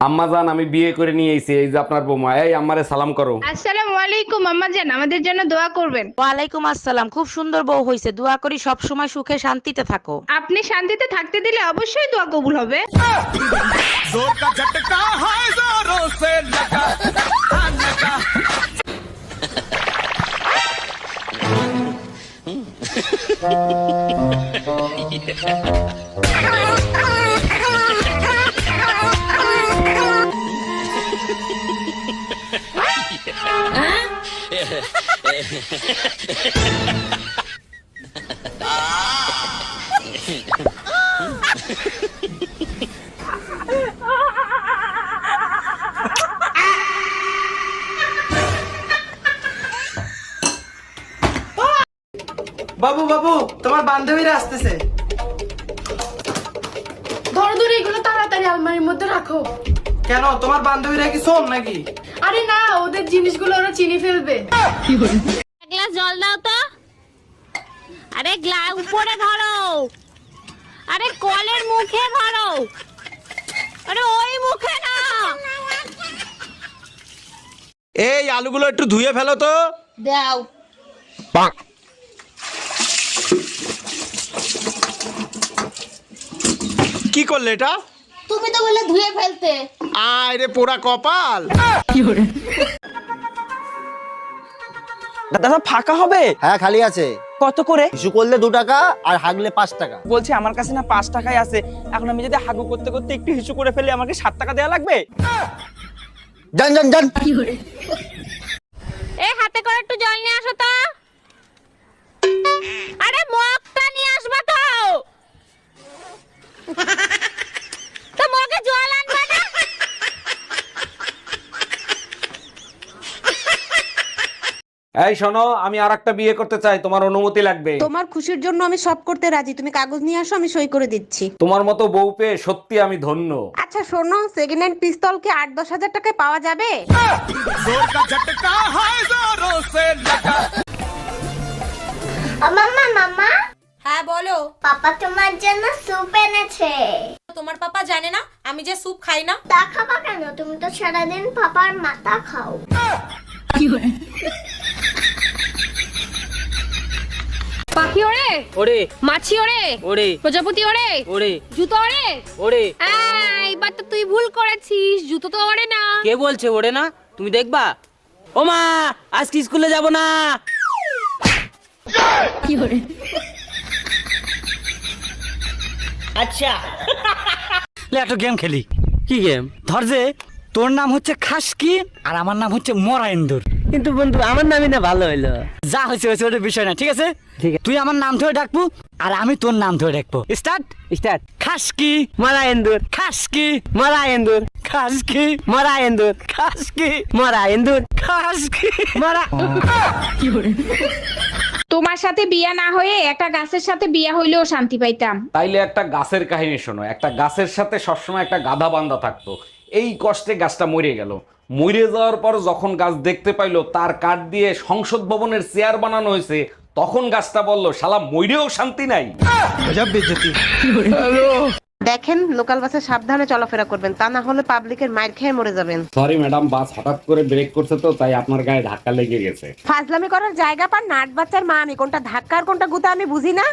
আম্মাজান, আমি বিয়ে করে নিয়ে এসেছি, এই যে আপনার বৌমা। এই আম্মারে সালাম করো। আসসালামু আলাইকুম আম্মা জান, আমাদের জন্য দোয়া করবেন। ওয়ালাইকুম আসসালাম। খুব সুন্দর বউ হইছে, দোয়া করি সব সময় সুখে শান্তিতে থাকো। আপনি শান্তিতে থাকতে দিলে অবশ্যই দোয়া কবুল হবে। বাবু বাবু, তোমার বান্ধবীরা আসতেছে। ধরো ধরো, এগুলো তাড়াতাড়ি আলমারির মধ্যে রাখো। কেন, তোমার বান্ধবীরা কি শোন নাকি? আরে না, ওদের জিনিসগুলো ওরা চিনি ফেলবে। এক গ্লাস জল দাও তো। আরে গ্লাস উপরে ধরো, আরে কলের মুখে ধরো, আরে ওই মুখে না। এই আলুগুলো একটু ধুয়ে ফেলো তো। দাও। কি করলে এটা? তুমি তো বলে ধুয়ে ফেলতে। আয় রে পোড়া কপাল। দাদা ফাঁকা হবে? হ্যাঁ, খালি আছে। কত করে? ইস্যু করলে 2 টাকা আর হাগলে 5 টাকা। বলছি আমার কাছে না 5 টাকাই আছে। এখন আমি যদি হাগু করতে করতে একটু হিসু করে ফেলি, আমাকে 7 টাকা দেওয়া লাগবে? যান যান যান। এই হাতে করে একটু জল নিয়ে আসো তো। আরে মগটা নিয়ে আসবা তো। তো মগে জল আনবা না। এই শোনো, আমি আরেকটা বিয়ে করতে চাই, তোমার অনুমতি লাগবে। তোমার খুশির জন্য আমি সব করতে রাজি, তুমি কাগজ নিয়ে আসো, আমি সই করে দিচ্ছি। তোমার মতো বউ পেয়ে সত্যি আমি ধন্য। আচ্ছা শোনো, সেকেন্ড হ্যান্ড পিস্তল কি 8-10 হাজার টাকায় পাওয়া যাবে? মাম্মা মাম্মা, হ্যাঁ বলো। পাপা তোমার জন্য স্যুপ এনেছে। তোমার পাপা জানে না আমি যে স্যুপ খাই না? তা খাবা কেন? তুমি তো সারাদিন পাপার মাথা খাও। পাখি ওরে ওরে মাছি ওরে ওরে প্রজাপতি ওরে ওরে জুতো ওরে। ওরে। এইবার তো তুই ভুল করেছিস, জুতো তো ওরে না। কে বলছে ওরে না? তুমি দেখবা। ও মা, আজকে স্কুলে যাব না। আচ্ছা একটা গেম খেলি। কি গেম? ধর যে তোর নাম হচ্ছে খাসকি আর আমার নাম হচ্ছে মরাইন্দুর। কিন্তু বন্ধু, আমার নামই না ভালো হইলো। যা হয়েছে হয়েছে, ওটা বিষয় না, ঠিক আছে? ঠিক আছে, তুই আমার নাম ধরে ডাকবো আর আমি তোর নাম ধরে ডাকবো। Start start. খাসকি মারায়েন্দুর, খাসকি মারায়েন্দুর, খাসকি মারায়েন্দুর, খাসকি মারায়েন্দুর, খাসকি মারা। তোমার সাথে বিয়া না হয়ে একটা গাছের সাথে বিয়া হইলেও শান্তি পাইতাম। তাইলে একটা গাছের কাহিনী শোনো। একটা গাছের সাথে সবসময় একটা গাধা বান্ধা থাকতো। এই কষ্টে গাছটা মরে গেল। মরে যাওয়ার পর যখন গাছ দেখতে পাইলো তার কাঠ দিয়ে সংসদ ভবনের চেয়ার বানানো হয়েছে, তখন গাছটা বলল, শালা মইরেও শান্তি নাই। দেখেন, লোকাল বাসে সাবধানে চলাফেরা করবেন, তা না হলে পাবলিকের মাইর খেয়ে মরে যাবেন। সরি ম্যাডাম, বাস হঠাৎ করে ব্রেক করছে তো, তাই আপনার গায়ে ধাক্কা লেগে গেছে। ফাজলামি করার জায়গা পান নাট বাচ্চার মা, আমি কোনটা ধাক্কা আর কোনটা গুতা আমি বুঝি না।